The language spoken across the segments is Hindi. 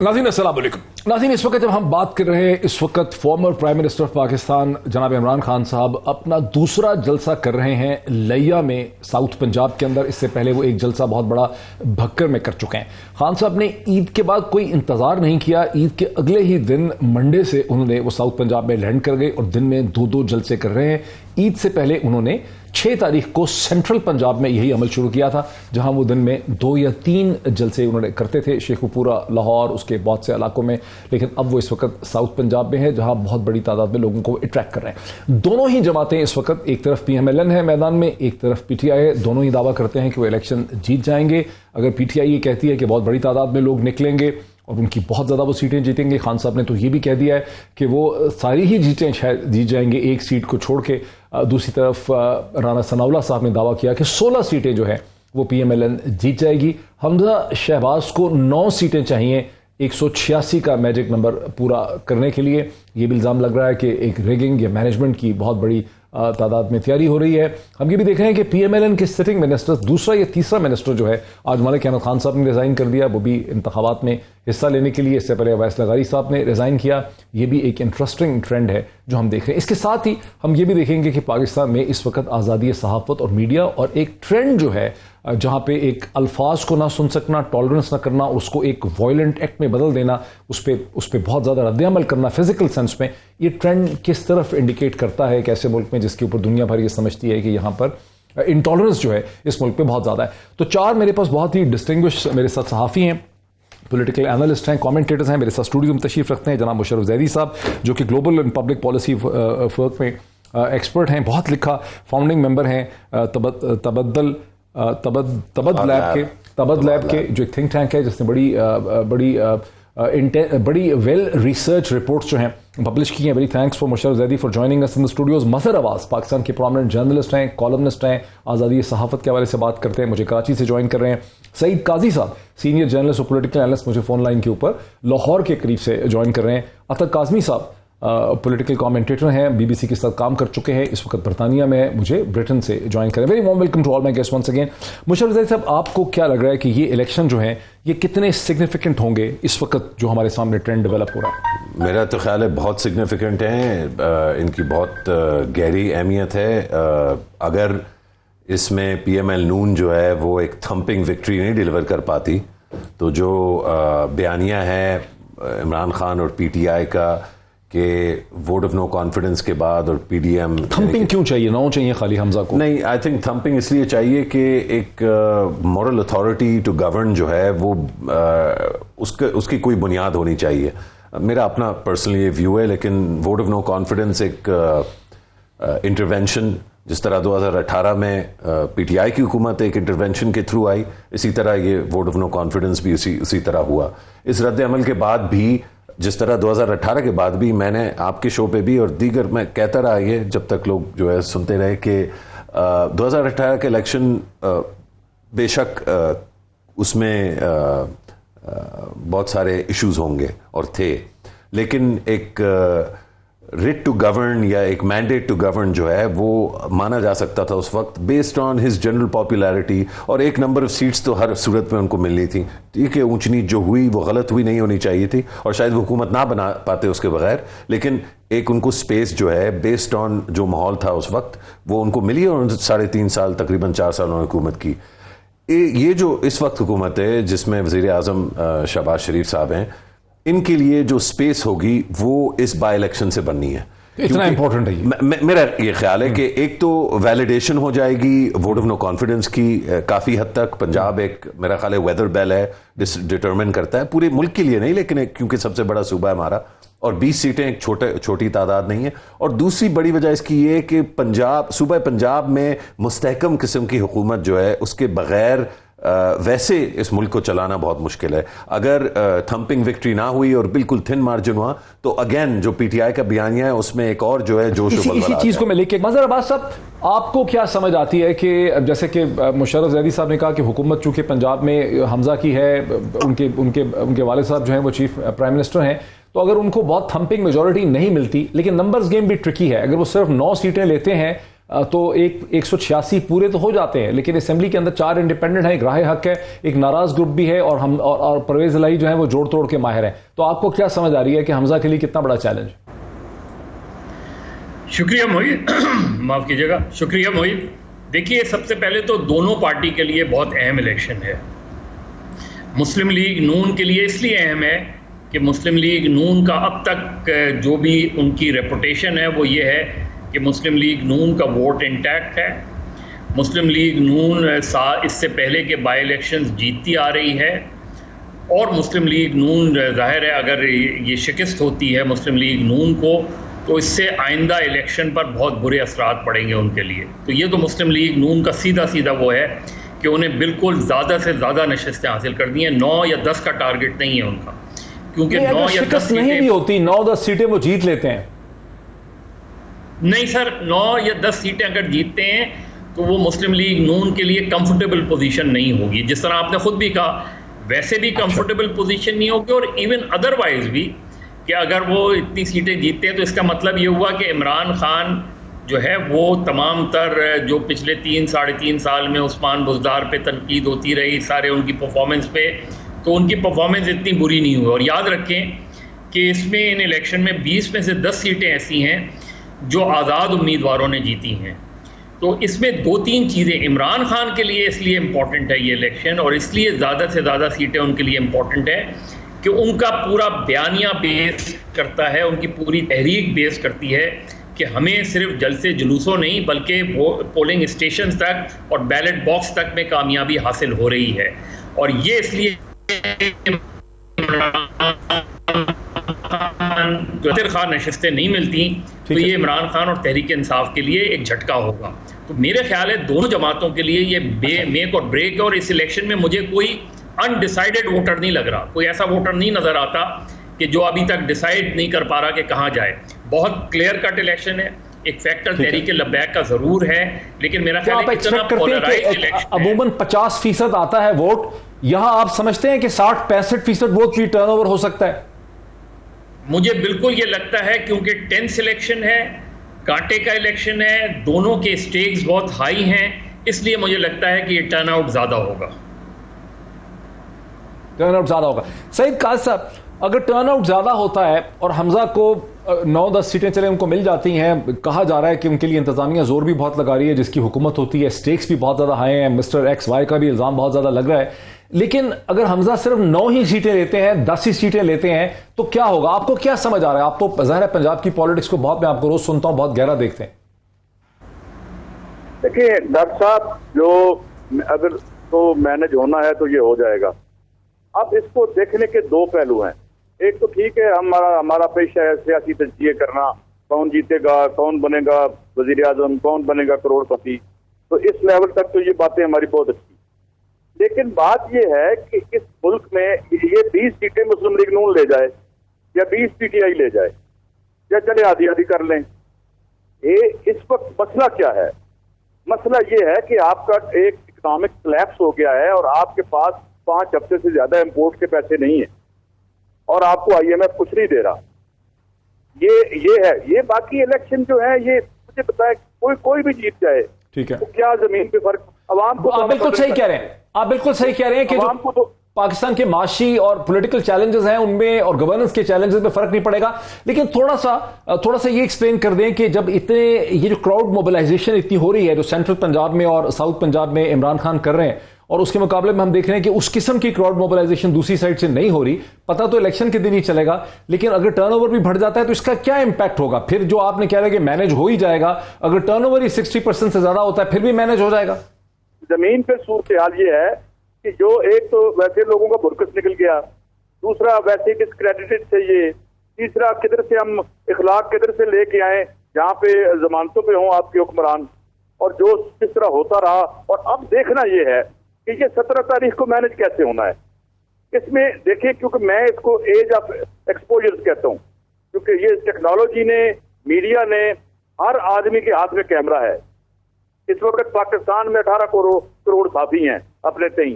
नाज़रीन अस्सलाम वालेकुम। नाज़रीन, इस वक्त जब हम बात कर रहे हैं, इस वक्त former prime minister of Pakistan जनाब इमरान खान साहब अपना दूसरा जलसा कर रहे हैं लिया में, साउथ पंजाब के अंदर। इससे पहले वो एक जलसा बहुत बड़ा भक्कर में कर चुके हैं। खान साहब ने ईद के बाद कोई इंतजार नहीं किया, ईद के अगले ही दिन मंडे से उन्होंने वो साउथ पंजाब में लैंड कर गए और दिन में दो दो जलसे कर रहे हैं। ईद से पहले उन्होंने 6 तारीख को सेंट्रल पंजाब में यही अमल शुरू किया था, जहां वो दिन में 2 या 3 जलसे उन्होंने करते थे, शेखुपुरा, लाहौर, उसके बहुत से इलाकों में। लेकिन अब वो इस वक्त साउथ पंजाब में है, जहां बहुत बड़ी तादाद में लोगों को अट्रैक्ट कर रहे हैं। दोनों ही जमातें इस वक्त, एक तरफ PMLN है मैदान में, एक तरफ PTI है। दोनों ही दावा करते हैं कि वो इलेक्शन जीत जाएंगे। अगर PTI ये कहती है कि बहुत बड़ी तादाद में लोग निकलेंगे और उनकी बहुत ज़्यादा वो सीटें जीतेंगे, खान साहब ने तो ये भी कह दिया है कि वो सारी ही सीटें शायद जीत जाएंगे, एक सीट को छोड़ के। दूसरी तरफ राना सनाउल्लाह साहब ने दावा किया कि 16 सीटें जो है वो PMLN जीत जाएगी। हमजा शहबाज को 9 सीटें चाहिए 186 का मैजिक नंबर पूरा करने के लिए। ये भी इल्ज़ाम लग रहा है कि एक रिगिंग या मैनेजमेंट की बहुत बड़ी तादाद में तैयारी हो रही है। हम ये भी देख रहे हैं कि PMLN के सिटिंग मिनिस्टर, दूसरा या तीसरा मिनिस्टर जो है, आज मलिक अहमद खान साहब ने रिजाइन कर दिया, वो भी इंतखाबात में हिस्सा लेने के लिए। इससे पहले अवैस लगारी साहब ने रिजाइन किया। ये भी एक इंटरेस्टिंग ट्रेंड है जो हम देख रहे हैं। इसके साथ ही हम ये भी देखेंगे कि पाकिस्तान में इस वक्त आज़ादी सहाफ़त और मीडिया और एक ट्रेंड जो है जहां पे एक अल्फाज को ना सुन सकना, टॉलरेंस ना करना, उसको एक वायलेंट एक्ट में बदल देना, उस पर बहुत ज़्यादा रद्द-ए-अमल करना फिजिकल सेंस में, ये ट्रेंड किस तरफ इंडिकेट करता है एक ऐसे मुल्क में जिसके ऊपर दुनिया भर ये समझती है कि यहाँ पर इंटॉलरेंस जो है इस मुल्क में बहुत ज़्यादा है। तो 4 मेरे पास बहुत ही डिस्टिंग्विश मेरे साथ सहाफ़ी हैं, पॉलिटिकल एनालिस्ट हैं, कमेंटेटर्स हैं। मेरे साथ स्टूडियो में तशरीफ रखते हैं जनाब मुशर्रफ जैदी साहब, जो कि global and public policy work में एक्सपर्ट हैं, बहुत लिखा, फाउंडिंग मेंबर हैं तबद लैब के जो एक थिंक टैंक है जिसने बड़ी वेल रिसर्च रिपोर्ट्स जो हैं पब्लिश की हैं। Very thanks for Musharraf Zaidi for joining us in the studios. Mazhar Abbas Pakistan के प्रोमिनेंट जर्नलिस्ट हैं, कॉलमनिस्ट हैं, आज़ादी सहाफ़त के हवाले से बात करते हैं, मुझे कराची से ज्वाइन कर रहे हैं। सईद काजी साहब सीनियर जर्नलिस्ट और पॉलिटिकल एनालिस्ट, मुझे फोन लाइन के ऊपर लाहौर के करीब से ज्वाइन कर रहे हैं। अतर काज़मी साहब पॉलिटिकल कमेंटेटर हैं, BBC के साथ काम कर चुके हैं, इस वक्त बरतानिया में, मुझे ब्रिटेन से ज्वाइन करें। Very warm welcome to all my guest once again. Musharraf Zaidi साहब, आपको क्या लग रहा है कि ये इलेक्शन जो है ये कितने सिग्निफिकेंट होंगे इस वक्त जो हमारे सामने ट्रेंड डेवलप हो रहा है? मेरा तो ख्याल है बहुत सिग्निफिकेंट हैं, इनकी बहुत गहरी अहमियत है। अगर इसमें PML नून जो है वो एक थम्पिंग विक्ट्री नहीं डिलीवर कर पाती, तो जो बयानिया है इमरान खान और PTI का कि वोट ऑफ नो कॉन्फिडेंस के बाद और PDM थम्पिंग क्यों चाहिए, ना चाहिए खाली हमजा को? नहीं, आई थिंक थम्पिंग इसलिए चाहिए कि एक मॉरल अथॉरिटी टू गवर्न जो है वो उसकी कोई बुनियाद होनी चाहिए। मेरा अपना पर्सनली व्यू है, लेकिन वोट ऑफ नो कॉन्फिडेंस एक इंटरवेंशन, जिस तरह 2018 में PTI की हुकूमत एक इंटरवेंशन के थ्रू आई, इसी तरह ये वोट ऑफ नो कॉन्फिडेंस भी उसी तरह हुआ। इस रद्द अमल के बाद भी, जिस तरह 2018 के बाद भी, मैंने आपके शो पे भी और दीगर मैं कहता रहा, ये जब तक लोग जो है सुनते रहे कि 2018 के इलेक्शन बेशक उसमें बहुत सारे इश्यूज होंगे और थे, लेकिन एक रिट टू गवर्न या एक मैंडेट टू गवर्न जो है वो माना जा सकता था उस वक्त, based on his general popularity, और एक नंबर ऑफ सीट्स तो हर सूरत में उनको मिलनी थी। ठीक है, ऊंच नीच जो हुई वो गलत हुई, नहीं होनी चाहिए थी, और शायद वो हुकूमत ना बना पाते उसके बगैर, लेकिन एक उनको स्पेस जो है बेस्ड ऑन जो माहौल था उस वक्त वो उनको मिली, और 3.5 साल तकरीबन 4 साल उन्होंने हुकूमत की। ये जो इस वक्त हुकूमत है जिसमें वज़ीर आज़म शहबाज शरीफ साहब हैं, इनके लिए जो स्पेस होगी वो इस बाई इलेक्शन से बननी है। इतना इंपॉर्टेंट है मेरा ये ख्याल है कि एक तो वैलिडेशन हो जाएगी वोट ऑफ नो कॉन्फिडेंस की काफी हद तक। पंजाब एक मेरा ख्याल है वेदर बेल है, डिटरमिन करता है पूरे मुल्क के लिए नहीं, लेकिन क्योंकि सबसे बड़ा सूबा है हमारा, और 20 सीटें एक छोटी तादाद नहीं है। और दूसरी बड़ी वजह इसकी ये कि सूबा पंजाब में मुस्तहकम किस्म की हुकूमत जो है उसके बगैर वैसे इस मुल्क को चलाना बहुत मुश्किल है। अगर थम्पिंग विक्ट्री ना हुई और बिल्कुल थिन मार्जिन हुआ, तो अगेन जो PTI का बयानिया है उसमें एक और जो है जोश इसी चीज को मैं लेके, मज़हर अब्बास साहब, आपको क्या समझ आती है कि जैसे कि मुशर्रफ जैदी साहब ने कहा कि हुकूमत चूंकि पंजाब में हमजा की है, उनके वाले साहब जो हैं वो चीफ प्राइम मिनिस्टर हैं, तो अगर उनको बहुत थम्पिंग मेजॉरिटी नहीं मिलती, लेकिन नंबर्स गेम भी ट्रिकी है, अगर वो सिर्फ 9 सीटें लेते हैं तो 186 पूरे तो हो जाते हैं, लेकिन असेंबली के अंदर 4 इंडिपेंडेंट है, एक राह हक है, एक नाराज ग्रुप भी है, और हम और परवेज इलाही जो है वो जोड़ तोड़ के माहिर है। तो आपको क्या समझ आ रही है कि हमजा के लिए कितना बड़ा चैलेंज? शुक्रिया मोहित, माफ कीजिएगा, शुक्रिया मोहित। देखिए, सबसे पहले तो दोनों पार्टी के लिए बहुत अहम इलेक्शन है। मुस्लिम लीग नून के लिए इसलिए अहम है कि मुस्लिम लीग नून का अब तक जो भी उनकी रेपुटेशन है वो ये है कि मुस्लिम लीग नून का वोट इंटैक्ट है। मुस्लिम लीग नून इससे पहले के बाई इलेक्शंस जीतती आ रही है, और मुस्लिम लीग नून जाहिर है अगर ये शिकस्त होती है मुस्लिम लीग नून को, तो इससे आइंदा इलेक्शन पर बहुत बुरे असरात पड़ेंगे उनके लिए। तो ये तो मुस्लिम लीग नून का सीधा सीधा वो है कि उन्हें बिल्कुल ज़्यादा से ज़्यादा नशिस्तें हासिल कर दी हैं। 9 या 10 का टारगेट नहीं है उनका, क्योंकि 9 या 10 नहीं भी होती, 9-10 सीटें वो जीत लेते हैं। नहीं सर, 9 या 10 सीटें अगर जीतते हैं तो वो मुस्लिम लीग नून के लिए कंफर्टेबल पोजीशन नहीं होगी, जिस तरह आपने खुद भी कहा, वैसे भी कंफर्टेबल पोजीशन नहीं होगी, और इवन अदरवाइज भी कि अगर वो इतनी सीटें जीतते हैं तो इसका मतलब ये हुआ कि इमरान खान जो है वो तमाम तर जो पिछले 3-3.5 साल में उस्मान बुज़दार पे तनकीद होती रही सारे उनकी परफॉर्मेंस पे, तो उनकी परफॉर्मेंस इतनी बुरी नहीं हुई। और याद रखें कि इसमें इन इलेक्शन में 20 में से 10 सीटें ऐसी हैं जो आज़ाद उम्मीदवारों ने जीती हैं। तो इसमें 2-3 चीज़ें इमरान खान के लिए इसलिए इम्पॉर्टेंट है ये इलेक्शन, और इसलिए ज़्यादा से ज़्यादा सीटें उनके लिए इम्पॉर्टेंट है कि उनका पूरा बयानिया बेस करता है, उनकी पूरी तहरीक बेस करती है कि हमें सिर्फ जलसे जुलूसों नहीं बल्कि वो पोलिंग स्टेशन तक और बैलेट बॉक्स तक में कामयाबी हासिल हो रही है। और ये इसलिए खान नशिस्तें नहीं मिलती तो ये इमरान खान और तहरीक इंसाफ के लिए एक झटका होगा। तो मेरे ख्याल है दोनों जमातों के लिए ये मेक और ब्रेक है, और इस इलेक्शन में मुझे कोई अनडिसाइडेड वोटर नहीं लग रहा, कोई ऐसा वोटर नहीं नजर आता कि जो अभी तक डिसाइड नहीं कर पा रहा कि कहाँ जाए। बहुत क्लियर कट इलेक्शन है। एक फैक्टर तहरीक लब्बैक का जरूर है, लेकिन मेरा ख्याल है इतना पोलराइज्ड इलेक्शन अमूमन 50% आता है वोट, यहां आप समझते हैं कि 60-65% वोट भी टर्नओवर हो सकता है? मुझे बिल्कुल ये लगता है, क्योंकि टेंस इलेक्शन है, कांटे का इलेक्शन है, दोनों के स्टेक्स बहुत हाई हैं, इसलिए मुझे लगता है कि ये टर्नआउट ज्यादा होगा। टर्नआउट ज्यादा होगा। सईद काज़ साहब, अगर टर्नआउट ज्यादा होता है और हमजा को 9-10 सीटें चले उनको मिल जाती हैं, कहा जा रहा है कि उनके लिए इंतजामिया जोर भी बहुत लगा रही है, जिसकी हुकूमत होती है, स्टेक्स भी बहुत ज्यादा हाई हैं, मिस्टर XY का भी इल्जाम बहुत ज्यादा लग रहा है। लेकिन अगर हमजा सिर्फ 9 ही सीटें लेते हैं, 10 ही सीटें लेते हैं, तो क्या होगा? आपको क्या समझ आ रहा है? आप तो ज़ाहिर है पंजाब की पॉलिटिक्स को बहुत, मैं आपको रोज सुनता हूं, बहुत गहरा देखते हैं। देखिए डॉक्टर साहब, जो अगर तो मैनेज होना है तो ये हो जाएगा। अब इसको देखने के 2 पहलू हैं। एक तो ठीक है, हमारा पेशा है सियासी तजज़िये करना, कौन जीतेगा, कौन बनेगा वजीर आजम, कौन बनेगा करोड़पति, तो इस लेवल तक तो ये बातें हमारी बहुत अच्छी। लेकिन बात ये है कि इस मुल्क में ये 20 सीटें मुस्लिम लीग नून ले जाए या 20 PTI ले जाए या चले आधी आधी कर लें, ये इस वक्त मसला क्या है? मसला ये है कि आपका एक इकोनॉमिक कोलैप्स हो गया है और आपके पास 5 हफ्ते से ज्यादा इंपोर्ट के पैसे नहीं है और आपको IMF कुछ नहीं दे रहा। ये है ये। बाकी इलेक्शन जो है, ये मुझे पता है कोई भी जीत जाए, ठीक है, तो क्या जमीन पे फर्क अवाम को? आप बिल्कुल सही कह रहे हैं, आप बिल्कुल सही कह रहे हैं कि अवाम को तो पाकिस्तान के माशी और पॉलिटिकल चैलेंजेस हैं उनमें और गवर्नेंस के चैलेंजेस में फर्क नहीं पड़ेगा। लेकिन थोड़ा सा ये एक्सप्लेन कर दें कि जब ये जो क्राउड मोबिलाइजेशन इतनी हो रही है जो सेंट्रल पंजाब में और साउथ पंजाब में इमरान खान कर रहे हैं, और उसके मुकाबले में हम देख रहे हैं कि उस किस्म की क्राउड मोबिलाइजेशन दूसरी साइड से नहीं हो रही। पता तो इलेक्शन के दिन ही चलेगा, लेकिन अगर टर्नओवर भी बढ़ जाता है तो इसका क्या इंपैक्ट होगा? फिर जो आपने कह रहे हैं कि मैनेज हो ही जाएगा, अगर टर्नओवर ही 60% से ज्यादा होता है फिर भी मैनेज हो जाएगा? जमीन पे सूरत हाल ये है कि जो एक तो वैसे लोगों का बुरकस निकल गया, दूसरा वैसे डिस्क्रेडिटेड थे ये, तीसरा किधर से हम इखलाक किधर से लेके आए जहाँ पे जमानतों पे हों आपके हुक्मरान, और जो किस तरह होता रहा। और अब देखना ये है कि ये 17 तारीख को मैनेज कैसे होना है। इसमें देखिए, क्योंकि मैं इसको एज ऑफ एक्सपोजर कहता हूँ, क्योंकि ये टेक्नोलॉजी ने, मीडिया ने, हर आदमी के हाथ में कैमरा है। इस वक्त पाकिस्तान में 18 करोड़ साथी हैं अपने तई,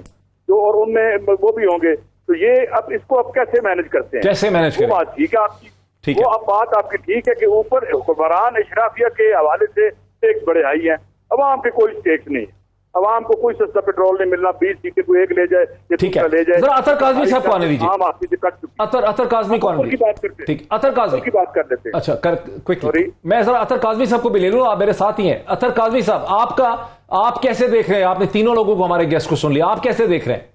जो और उनमें वो भी होंगे। तो ये अब इसको अब कैसे मैनेज करते हैं? कैसे मैनेज करें? वो बात ठीक है आपकी, ठीक वो है। अब बात आपकी ठीक है कि ऊपर हुक्मरान इशराफिया के हवाले से स्टेक्स बड़े हाई हैं, अवाम के कोई स्टेक्स नहीं है, अवाम को कोई सस्ता पेट्रोल नहीं मिलना, 20 सीटें कोई एक ले जाए या ठीक है, दूसरा ले जाए। जरा अतर काज़मी साहब को आने दीजिए। आम आदमी से कट चुकी है। अतर काज़मी को आने की दीजिए। बात करते हैं, ठीक, अतर काज़मी की बात कर लेते हैं। अच्छा क्विकली Sorry? मैं जरा अतर काज़मी साहब को भी ले लूं, आप मेरे साथ ही हैं। अतर काज़मी साहब, आप कैसे देख रहे हैं? आपने तीनों लोगों को, हमारे गेस्ट को सुन लिया, आप कैसे देख रहे हैं?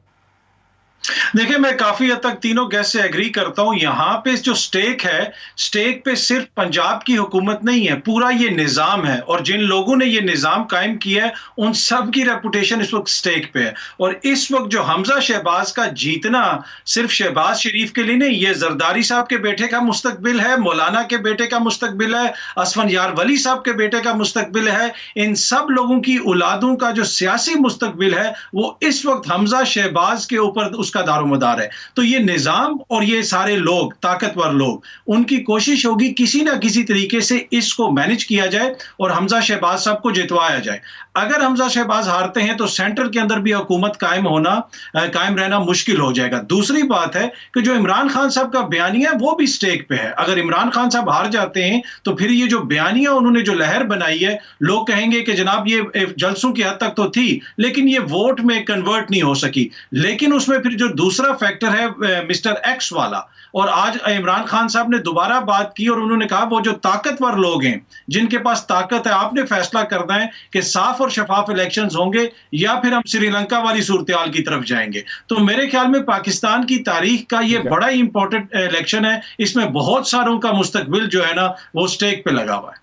देखिए, मैं काफी हद तक तीनों गेस्ट से एग्री करता हूं। यहां पे जो स्टेक है, स्टेक पे सिर्फ पंजाब की हुकूमत नहीं है, पूरा ये निजाम है, और जिन लोगों ने ये निजाम कायम किया है उन सब की रेपुटेशन इस वक्त स्टेक पे है। और इस वक्त जो हमजा शहबाज का जीतना सिर्फ शहबाज शरीफ के लिए नहीं, ये जरदारी साहब के बेटे का मुस्तकबिल है, मौलाना के बेटे का मुस्तकबिल है, असफंयार वली साहब के बेटे का मुस्तकबिल है। इन सब लोगों की औलादों का जो सियासी मुस्तकबिल है वो इस वक्त हमजा शहबाज के ऊपर उसका दारोमदार है। तो ये निजाम और ये सारे लोग, ताकतवर लोग, उनकी कोशिश होगी किसी ना किसी तरीके से इसको मैनेज किया जाए और हमजा शहबाज साहब को जितवाया जाए। अगर हमजा शहबाज हारते हैं तो सेंटर के अंदर भी हुकूमत कायम रहना मुश्किल हो जाएगा। दूसरी बात है कि जो इमरान खान साहब का बयानिया है वो भी स्टेक पे है। अगर इमरान खान साहब हार जाते हैं तो फिर ये जो बयानिया उन्होंने जो लहर बनाई है, लोग कहेंगे कि जनाब ये जलसों की हद तक तो थी लेकिन ये वोट में कन्वर्ट नहीं हो सकी। लेकिन उसमें फिर जो दूसरा फैक्टर है मिस्टर एक्स वाला, और आज इमरान खान साहब ने दोबारा बात की और उन्होंने कहा वो जो ताकतवर लोग हैं जिनके पास ताकत है, आपने फैसला करना है कि साफ और शफाफ इलेक्शंस होंगे या फिर हम श्रीलंका वाली सूरत-ए-हाल की तरफ जाएंगे। तो मेरे ख्याल में पाकिस्तान की तारीख का ये बड़ा ही इंपॉर्टेंट इलेक्शन है। इसमें बहुत सारों का मुस्तकबिल जो है ना वो स्टेक पे लगा हुआ है।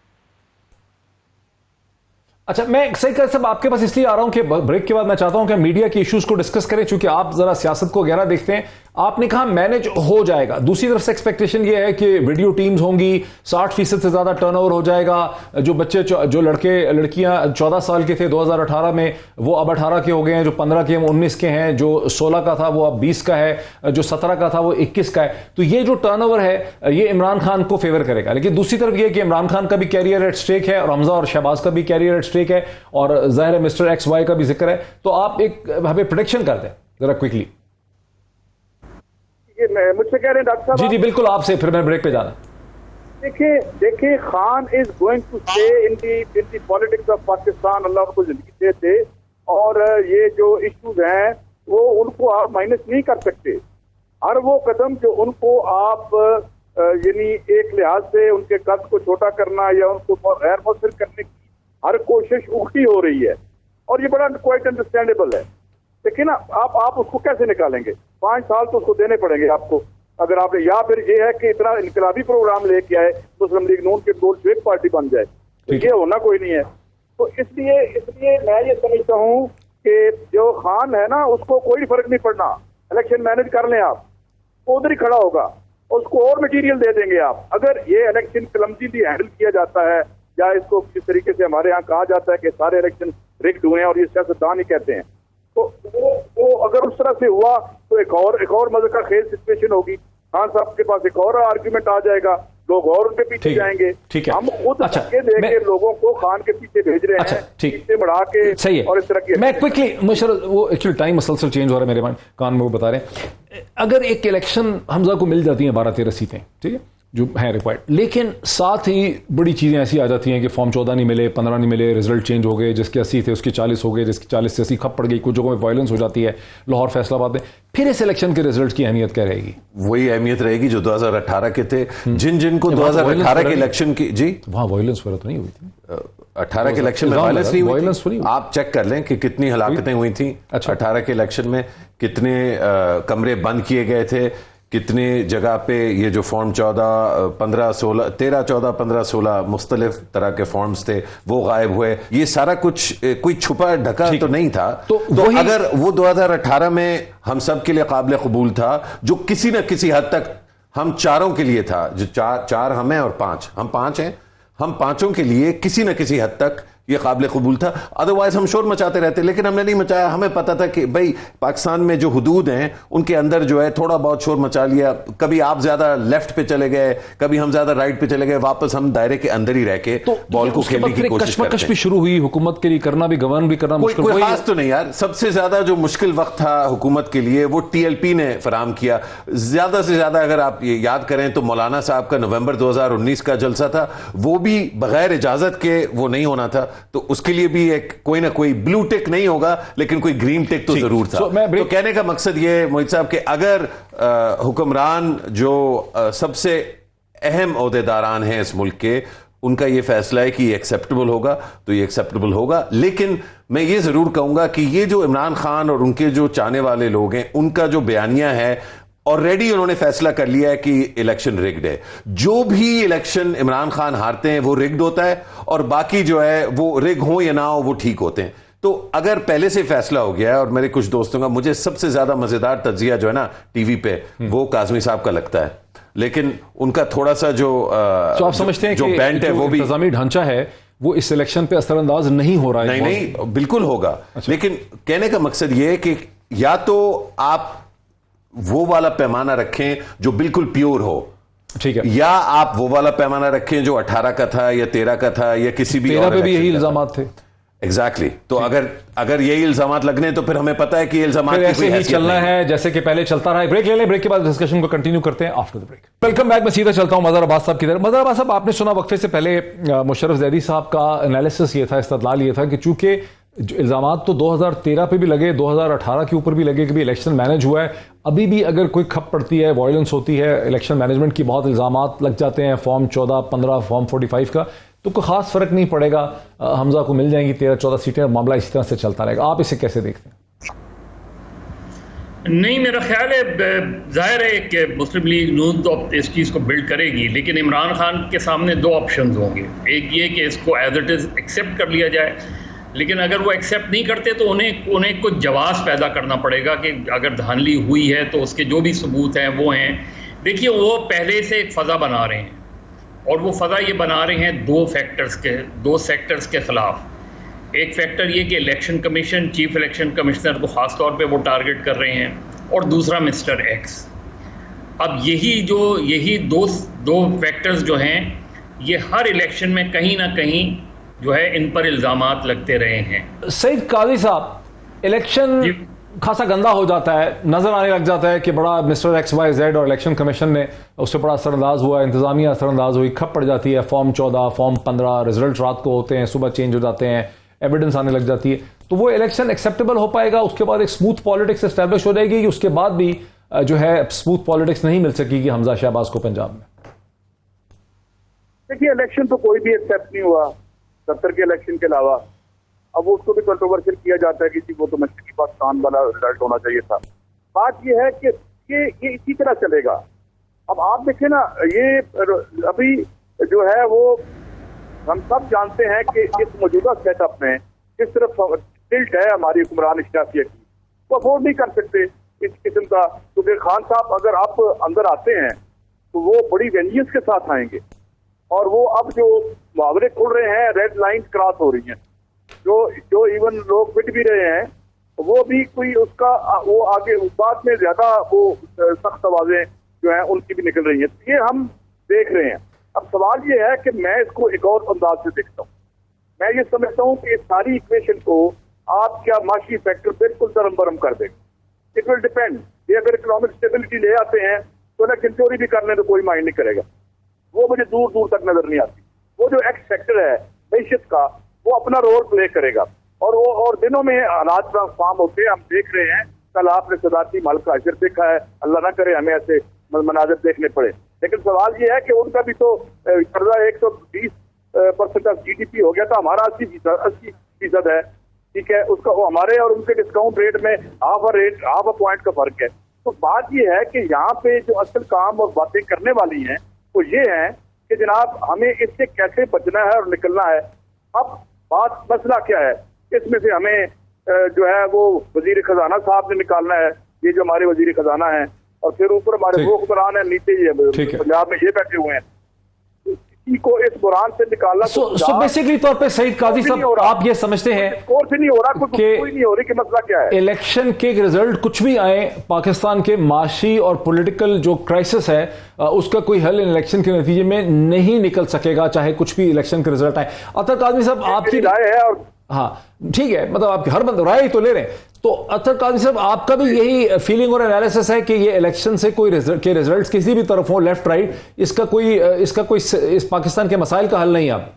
अच्छा, मैं सही कर सब आपके पास इसलिए आ रहा हूं कि ब्रेक के बाद मैं चाहता हूं कि मीडिया के इश्यूज को डिस्कस करें, क्योंकि आप जरा सियासत को गहरा देखते हैं। आपने कहा मैनेज हो जाएगा, दूसरी तरफ से एक्सपेक्टेशन ये है कि वीडियो टीम्स होंगी, 60% से ज्यादा टर्नओवर हो जाएगा। जो बच्चे, जो लड़कियां 14 साल के थे 2018 में, वो अब 18 के हो गए हैं। जो 15 के, वो 19 के हैं। जो 16 का था वो अब 20 का है। जो 17 का था वो 21 का है। तो ये जो टर्नओवर है ये इमरान खान को फेवर करेगा। लेकिन दूसरी तरफ ये कि इमरान खान का भी कैरियर एट स्टेक है और हमजा और शहबाज का भी कैरियर एट स्टेक है, और जाहिर है मिस्टर एक्स वाई का भी जिक्र है। तो आप एक हमें प्रेडिक्शन कर दें जरा क्विकली। ये मुझसे कह रहे हैं डॉक्टर साहब? जी जी बिल्कुल, आपसे फिर मैं ब्रेक पे जाना। देखिए Khan is going to stay in the politics of Pakistan. Allah उनको जिंदगी दे। और ये जो इश्यूज हैं वो उनको आप माइनस नहीं कर सकते। हर वो कदम जो उनको आप यानी एक लिहाज से उनके कद को छोटा करना या उनको गैर मुअस्सर करने की हर कोशिश उल्टी हो रही है, और ये बड़ा क्वाइट अंडरस्टैंडेबल है। लेकिन आप उसको कैसे निकालेंगे? 5 साल तो उसको देने पड़ेंगे आपको, अगर आपने, या फिर ये है कि इतना इनकलाबी प्रोग्राम लेके आए मुस्लिम लीग नून के गोल से एक पार्टी बन जाए, तो ये होना कोई नहीं है। तो इसलिए मैं ये समझता हूँ कि जो खान है ना उसको कोई फर्क नहीं पड़ना, इलेक्शन मैनेज कर लें आप, वो उधर ही खड़ा होगा, उसको और मटीरियल दे देंगे आप। अगर ये इलेक्शन क्लमजीली हैंडल किया जाता है, या इसको जिस तरीके से हमारे यहाँ कहा जाता है कि सारे इलेक्शन रिग्ड हुए हैं और ये सियासतदान ही कहते हैं, तो वो अगर उस तरह से हुआ तो एक और मजे का खेल सिचुएशन होगी। खान साहब के पास एक और आर्ग्यूमेंट आ जाएगा, लोग और उनके पीछे जाएंगे। ठीक है, हम खुद धक्के देके लोगों को खान के पीछे भेज रहे हैं, पीछे बढ़ा के। सही है, और इस तरह की मैं क्विकली मुशर्रफ, वो एक्चुअली टाइम मसलसल चेंज हो रहा है मेरे कान में, वो बता रहे हैं अगर एक इलेक्शन हमजा को मिल जाती है 12-13 सीटें, ठीक है, जो है रिक्वायर्ड, लेकिन साथ ही बड़ी चीज़ें ऐसी आ जाती हैं कि फॉर्म 14 नहीं मिले, 15 नहीं मिले, रिजल्ट चेंज हो गए, जिसके 80 थे उसके 40 हो गए, जिसके 40 से 80 खप पड़ गई, कुछ जगहों में वायलेंस हो जाती है, लाहौर फैसलाबाद में। फिर इस इलेक्शन के रिजल्ट की अहमियत क्या रहेगी? वही अहमियत रहेगी जो 2018 के थे। जिनको 2018 के इलेक्शन की, जी वहां वायलेंस वगैरह तो नहीं हुई थी। 18 के इलेक्शन में वायलेंस नहीं हुई। आप चेक कर लें कि कितनी हलाकतें हुई थी 18 के इलेक्शन में, कितने कमरे बंद किए गए थे, कितने जगह पे ये जो फॉर्म 14, 15, 16, 13, 14, 15, 16 मुख्तलिफ तरह के फॉर्म्स थे वो गायब हुए। ये सारा कुछ कोई छुपा ढका तो नहीं था। तो अगर वो 2018 में हम सब के लिए काबिल कबूल था, जो किसी न किसी हद तक हम चारों के लिए था, जो चार हम हैं और 5 हम 5 हैं, हम 5ओं के लिए किसी न किसी हद तक ये काबिल कबूल था। अदरवाइज हम शोर मचाते रहते, लेकिन हमने नहीं मचाया। हमें पता था कि भाई पाकिस्तान में जो हुदूद हैं उनके अंदर जो है थोड़ा बहुत शोर मचा लिया, कभी आप ज्यादा लेफ्ट पे चले गए, कभी हम ज्यादा राइट पे चले गए, वापस हम दायरे के अंदर ही रह के बॉल को खेलने की कोशिश करते हैं। कश्मकश भी शुरू हुई, हुकूमत के लिए करना भी, गवर्न भी करना मुश्किल। कोई खास तो नहीं यार, सबसे ज्यादा जो मुश्किल वक्त था हुकूमत के लिए वो TLP ने फराम किया। ज्यादा से ज्यादा अगर आप ये याद करें तो मौलाना साहब का नवंबर 2019 का जलसा था, वो भी बगैर इजाजत के वो नहीं होना था। तो उसके लिए भी एक कोई ना कोई ब्लू टिक नहीं होगा, लेकिन कोई ग्रीन टिक तो जरूर था। तो कहने का मकसद यह मोहित साहब कि अगर हुक्मरान जो सबसे अहम ओहदेदारान हैं इस मुल्क के, उनका यह फैसला है कि ये एक्सेप्टेबल होगा तो ये एक्सेप्टेबल होगा। लेकिन मैं ये जरूर कहूंगा कि ये जो इमरान खान और उनके जो चाहने वाले लोग हैं, उनका जो बयानिया है, ऑलरेडी उन्होंने फैसला कर लिया है कि इलेक्शन रिग्ड है। जो भी इलेक्शन इमरान खान हारते हैं वो रिग्ड होता है, और बाकी जो है वो रिग हो या ना हो वो ठीक होते हैं। तो अगर पहले से फैसला हो गया है, और मेरे दोस्तों का मुझे सबसे ज्यादा मजेदार तज्जिया जो है ना टीवी पे वो काजमी साहब का लगता है, लेकिन उनका थोड़ा सा जो तो आप समझते हैं जो कि बैंट है वो भी इंतजामी ढांचा है वो इस इलेक्शन पे असरअंदाज नहीं हो रहा है? नहीं, बिल्कुल होगा। लेकिन कहने का मकसद यह है कि या तो आप वो वाला पैमाना रखें जो बिल्कुल प्योर हो, ठीक है, या आप वो वाला पैमाना रखें जो 18 का था या 13 का था या किसी भी 13 पे भी यही इल्जाम थे। एग्जैक्टली। तो अगर यही इल्जाम लगने तो फिर हमें पता है कि इल्जाम ऐसे ही चलना है जैसे कि पहले चलता रहा है। ब्रेक ले लें, ब्रेक के बाद डिस्कशन को कंटिन्यू करते हैं after the break. Welcome back. मैं सीधा चलता हूं मज़हर अब्बास साहब की तरफ। मज़हर अब्बास साहब, आपने सुना वक्फे से पहले मुशर्रफ ज़ैदी साहब का एनालिसिस ये था, इस्तदलाल ये था कि चूंकि इल्जामात तो 2013 पे भी लगे, 2018 के ऊपर भी लगे कि भी इलेक्शन मैनेज हुआ है, अभी भी अगर कोई खप पड़ती है, वायलेंस होती है, इलेक्शन मैनेजमेंट की बहुत इल्जामात लग जाते हैं, फॉर्म 14, 15, फॉर्म 45 का, तो कोई खास फर्क नहीं पड़ेगा, हमजा को मिल जाएंगी 13-14 सीटें, मामला इसी तरह से चलता रहेगा। आप इसे कैसे देखते हैं? नहीं, मेरा ख्याल है जाहिर है कि मुस्लिम लीग नून तो इस चीज़ को बिल्ड करेगी, लेकिन इमरान खान के सामने दो ऑप्शंस होंगे। एक ये कि इसको एज इट इज़ एक्सेप्ट कर लिया जाए, लेकिन अगर वो एक्सेप्ट नहीं करते तो उन्हें कुछ जवाब पैदा करना पड़ेगा कि अगर धांधली हुई है तो उसके जो भी सबूत हैं वो हैं। देखिए, वो पहले से एक फ़ज़ा बना रहे हैं, और वो फ़ज़ा ये बना रहे हैं दो सेक्टर्स के ख़िलाफ़। एक फैक्टर ये कि election commission, chief election commissioner को ख़ास तौर पे वो टारगेट कर रहे हैं, और दूसरा मिस्टर एक्स। अब यही दो फैक्टर्स जो हैं, ये हर इलेक्शन में कहीं ना कहीं जो है इन पर इल्ज़ामात लगते रहे हैं। सईद काजी साहब, इलेक्शन खासा गंदा हो जाता है, नजर आने लग जाता है कि बड़ा मिस्टर XYZ और इलेक्शन कमीशन ने उससे बड़ा असरअंदाज हुआ, इंतजामिया असरअंदाज हुई, खप पड़ जाती है, फॉर्म 14, फॉर्म 15, रिजल्ट रात को होते हैं, सुबह चेंज हो जाते हैं, एविडेंस आने लग जाती है, तो वो इलेक्शन एक्सेप्टेबल हो पाएगा? उसके बाद एक स्मूथ पॉलिटिक्स एस्टैब्लिश हो जाएगी, उसके बाद भी जो है स्मूथ पॉलिटिक्स नहीं मिल सकेगी हमजा शहबाज को पंजाब में? देखिए, इलेक्शन तो कोई भी एक्सेप्ट नहीं हुआ 70 के इलेक्शन के अलावा। अब उसको भी कंट्रोवर्शियल किया जाता है, किसी को तो मशरकी पाकिस्तान वाला रिजल्ट होना चाहिए था। बात यह है कि ये इसी तरह चलेगा। अब आप देखें ना, ये अभी जो है वो हम सब जानते हैं कि इस मौजूदा सेटअप में किस तरफ टिल्ट है हमारी हुक्मरान इश्तियासिया की, वो अफोर्ड नहीं कर सकते इस किस्म का। क्योंकि खान साहब अगर आप अंदर आते हैं तो वो बड़ी वेंजियंस के साथ आएंगे, और वो अब जो मुहावरे खुल रहे हैं, रेड लाइन क्रॉस हो रही हैं, जो इवन लोग पिट भी रहे हैं, वो भी कोई उसका वो आगे बाद में ज्यादा वो सख्त आवाजें जो हैं उनकी भी निकल रही हैं। ये हम देख रहे हैं। अब सवाल ये है कि मैं इसको एक और अंदाज से देखता हूँ। मैं ये समझता हूँ कि इस सारी इक्वेशन को आप क्या माशी फैक्टर बिल्कुल दरम बरम कर देगा। It will depend. ये अगर इकोनॉमिक स्टेबिलिटी ले आते हैं तो इलेक्शन चोरी भी करने तो कोई माइंड नहीं करेगा, वो मुझे दूर दूर तक नजर नहीं आती। वो जो एक्स फैक्टर है मैशियत का, वो अपना रोल प्ले करेगा, और दिनों में हालात ट्रांसफॉर्म होते हैं, हम देख रहे हैं। कल आपने सदारती माल का अजर देखा है, अल्लाह ना करे हमें ऐसे मनाजर देखने पड़े। लेकिन सवाल ये है कि उनका भी तो कर्जा 120% ऑफ GDP हो गया था, हमारा 80% है, ठीक है। उसका वो हमारे और उनके डिस्काउंट रेट में हाफ अ पॉइंट का फर्क है। तो बात ये है कि यहाँ पे जो असल काम और बातें करने वाली हैं वो ये है कि जनाब हमें इससे कैसे बचना है और निकलना है। अब बात मसला क्या है, इसमें से हमें जो है वो वजीर खजाना साहब ने निकालना है, ये जो हमारे वजीर खजाना है, और फिर ऊपर हमारे वो हुक्मरान है, नीचे ये पंजाब में ये बैठे हुए हैं, इसी को इस बुरान से निकालना। सो बेसिकली तौर पे सईद काजी साहब, आप ये समझते हैं स्कोर से नहीं हो रहा, कोई नहीं हो रही कि मसला क्या है। इलेक्शन के रिजल्ट कुछ भी आए, पाकिस्तान के माशी और पॉलिटिकल जो क्राइसिस है उसका कोई हल इन इलेक्शन के नतीजे में नहीं निकल सकेगा, चाहे कुछ भी इलेक्शन के रिजल्ट आए। अतर काजी साहब, आपकी राय है? और हाँ ठीक है, मतलब आपके हर बंद राय तो ले रहे हैं, तो अतर काजी साहब आपका भी यही फीलिंग और एनालिसिस है कि ये इलेक्शन से कोई रिजल्ट्स किसी भी तरफ हो, लेफ्ट राइट, इसका कोई इस पाकिस्तान के मसाइल का हल नहीं? आप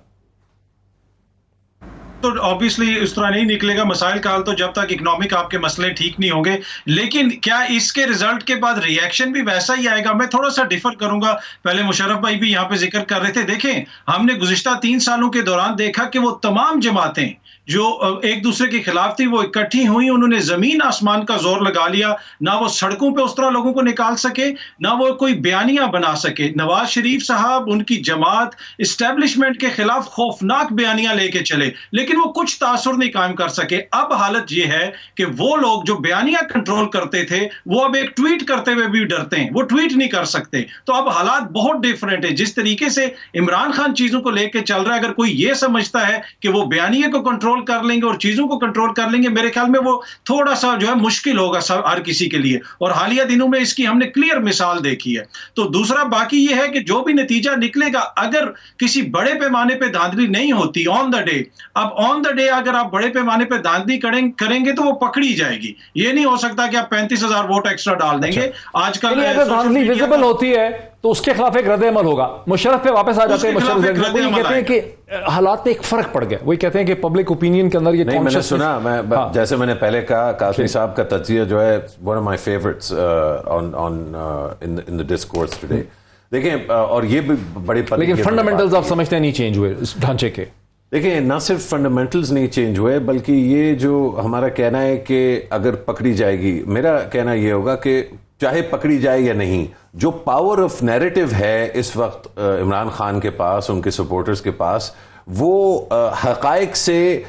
तो ऑब्वियसली उस तरह नहीं निकलेगा मसाइल का हल, तो जब तक इकोनॉमिक आपके मसले ठीक नहीं होंगे। लेकिन क्या इसके रिजल्ट के बाद रिएक्शन भी वैसा ही आएगा? मैं थोड़ा सा डिफर करूंगा। पहले मुशर्रफ भाई भी यहाँ पे जिक्र कर रहे थे, देखें हमने गुज़िश्ता 3 सालों के दौरान देखा कि वो तमाम जमातें जो एक दूसरे के खिलाफ थी वो इकट्ठी हुई, उन्होंने जमीन आसमान का जोर लगा लिया। ना वो सड़कों पे उस तरह लोगों को निकाल सके, ना वो कोई बयानियां बना सके। नवाज शरीफ साहब, उनकी जमात इस्टेब्लिशमेंट के खिलाफ खौफनाक बयानियां लेके चले, लेकिन वो कुछ तासुर नहीं कायम कर सके। अब हालत ये है कि वो लोग जो बयानियां कंट्रोल करते थे वो अब एक ट्वीट करते हुए भी डरते हैं, वो ट्वीट नहीं कर सकते। तो अब हालात बहुत डिफरेंट है। जिस तरीके से इमरान खान चीजों को लेके चल रहा है, अगर कोई ये समझता है कि वो बयानिया को कंट्रोल कर लेंगे और चीजों को कंट्रोल कर लेंगे, मेरे ख्याल में वो थोड़ा सा जो है मुश्किल होगा हर किसी के लिए। और हालिया दिनों में इसकी हमने क्लियर मिसाल देखी है। तो दूसरा बाकी ये है कि जो भी नतीजा निकलेगा, अगर किसी बड़े पैमाने पे धांधली नहीं होती ऑन द डे, अब ऑन द डे अगर आप बड़े पैमाने पे धांधली करेंगे तो वो पकड़ी जाएगी। ये नहीं हो सकता कि आप 35,000 वोट एक्स्ट्रा डाल देंगे। आजकल अगर धांधली विजिबल होती है तो उसके खिलाफ एक रद्द अमल होगा। मुशर्रफ पे वापस आ जाते हैं। मुशर्रफ कहते हैं कि हालात में एक फर्क पड़ गया। वही कहते हैं कि पब्लिक ओपिनियन के अंदर ये नहीं, मैंने सुना, जैसे मैंने पहले कहा, कासमी साहब का तज्जिया जो है one of my favourites in the discourse today. देखें, और ये भी बड़ी, लेकिन फंडामेंटल्स आप समझते हैं नहीं चेंज हुए इस ढांचे के? देखिए, ना सिर्फ फंडामेंटल्स नहीं चेंज हुए, बल्कि ये जो हमारा कहना है कि अगर पकड़ी जाएगी, मेरा कहना ये होगा कि चाहे पकड़ी जाए या नहीं, जो पावर ऑफ नैरेटिव है इस वक्त इमरान खान के पास, उनके सपोर्टर्स के पास, वो हकायक से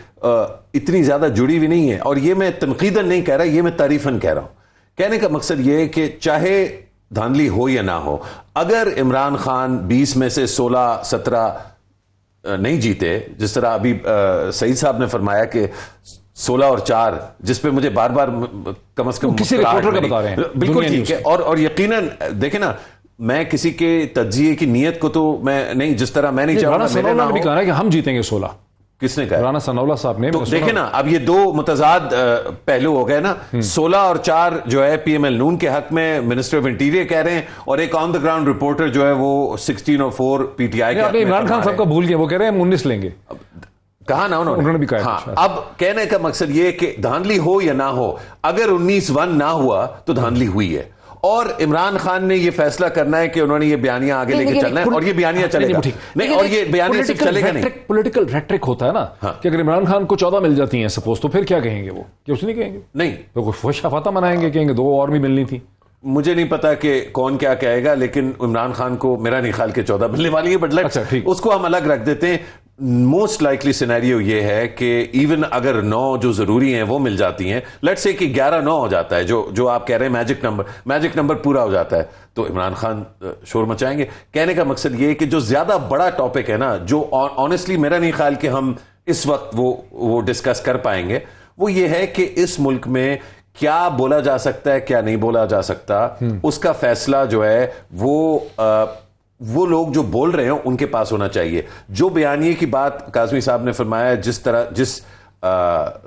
इतनी ज्यादा जुड़ी हुई नहीं है। और ये मैं तनकीदन नहीं कह रहा, ये मैं तारीफन कह रहा हूं। कहने का मकसद ये है कि चाहे धांधली हो या ना हो, अगर इमरान खान 20 में से 16-17 नहीं जीते, जिस तरह अभी सईद साहब ने फरमाया कि 16 और 4, जिस पे मुझे बार बार कम से कम किसी रिपोर्टर का बता रहे हैं, बिल्कुल ठीक है। और यकीनन देखे ना, मैं किसी के तज्जिए की नीयत को तो मैं नहीं, जिस तरह मैं नहीं चाहूंगा मेरे नाम भी कहा है कि हम जीतेंगे 16। किसने कहा? राना सनाउल्लाह साहब ने। तो देखे ना, अब ये दो मुतजाद पहलू हो गए ना। 16 और 4 जो है PML नून के हक में मिनिस्टर ऑफ इंटीरियर कह रहे हैं, और एक ऑन द ग्राउंड रिपोर्टर जो है वो 16 और 4 PTI के हक में। इमरान खान साहब का भूल गए, वो कह रहे हैं 19 लेंगे। कहा ना उन्होंने भी कहा। हाँ, अब कहने का मकसद ये कि धांधली हो या ना हो, अगर 19-1 ना हुआ तो धांधली हुई है। और इमरान खान ने ये फैसला करना है कि उन्होंने ये बयानियां आगे लेके चलना है, और ये बयानियां चलेगा नहीं, और ये बयानियां सिर्फ चलेगा नहीं। पॉलिटिकल रेट्रिक होता है ना, कि अगर इमरान खान को 14 मिल जाती हैं सपोज, तो फिर क्या कहेंगे वो? कुछ नहीं कहेंगे, नहीं तो खुश शफाता मनाएंगे, कहेंगे 2 और भी मिलनी थी। मुझे नहीं पता कि कौन क्या कहेगा, लेकिन इमरान खान को मेरा नहीं ख्याल के 14 मिलने वाली है, बट उसको हम अलग रख देते हैं। मोस्ट लाइकली सिनेरियो ये है कि इवन अगर 9 जो जरूरी हैं वो मिल जाती हैं, लेट्स से कि 11-9 हो जाता है, जो आप कह रहे हैं मैजिक नंबर पूरा हो जाता है, तो इमरान खान शोर मचाएंगे। कहने का मकसद ये है कि जो ज्यादा बड़ा टॉपिक है ना, जो ऑनेस्टली मेरा नहीं ख्याल कि हम इस वक्त वो डिस्कस कर पाएंगे, वो ये है कि इस मुल्क में क्या बोला जा सकता है, क्या नहीं बोला जा सकता, उसका फैसला जो है वो लोग जो बोल रहे हैं उनके पास होना चाहिए। जो बयानिए की बात काज़मी साहब ने फरमाया, जिस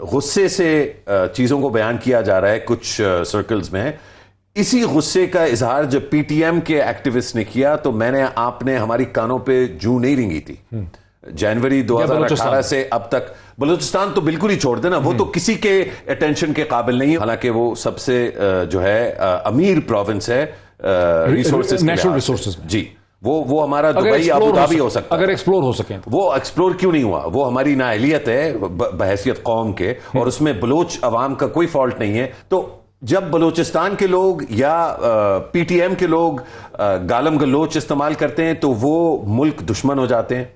गुस्से से चीजों को बयान किया जा रहा है कुछ सर्कल्स में, इसी गुस्से का इजहार जब PTM के एक्टिविस्ट ने किया, तो आपने हमारी कानों पे जूं नहीं रिंगी थी। जनवरी 2018 से अब तक बलूचिस्तान तो बिल्कुल ही छोड़ देना, वो तो किसी के अटेंशन के काबिल नहीं है। हालांकि वो सबसे जो है अमीर प्रोविंस है रिसोर्सेज, नेचुरल रिसोर्सेज में। जी, वो हमारा दुबई अबू धाबी हो सकता है, अगर एक्सप्लोर हो सके। वो एक्सप्लोर क्यों नहीं हुआ? वो हमारी नाअहलियत है बहैसियत कौम के, और उसमें बलोच अवाम का कोई फॉल्ट नहीं है। तो जब बलोचिस्तान के लोग या PTM के लोग गालम गलोच इस्तेमाल करते हैं, तो वो मुल्क दुश्मन हो जाते हैं।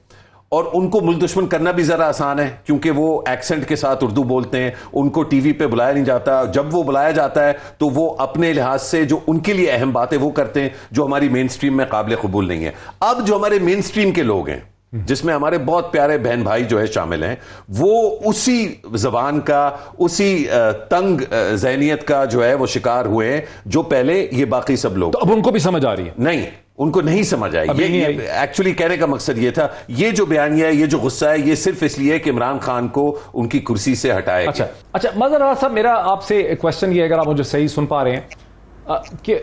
और उनको मुल्क दुश्मन करना भी जरा आसान है, क्योंकि वो एक्सेंट के साथ उर्दू बोलते हैं, उनको टीवी पे बुलाया नहीं जाता। जब वो बुलाया जाता है तो वो अपने लिहाज से जो उनके लिए अहम बातें वो करते हैं, जो हमारी मेन स्ट्रीम में काबिल कबूल नहीं है। अब जो हमारे मेन स्ट्रीम के लोग हैं, जिसमें हमारे बहुत प्यारे बहन भाई जो है शामिल हैं, वो उसी जबान का, उसी तंग ज़हनियत का जो है वो शिकार हुए हैं, जो पहले ये बाकी सब लोग। तो अब उनको भी समझ आ रही है? नहीं, उनको नहीं समझ आई। ये एक्चुअली कहने का मकसद ये था, ये जो बयानिया है, ये जो गुस्सा है, ये सिर्फ इसलिए कि इमरान खान को उनकी कुर्सी से हटाया। अच्छा मजहर राज साहब, मेरा आपसे क्वेश्चन ये, अगर आप मुझे सही सुन पा रहे हैं, कि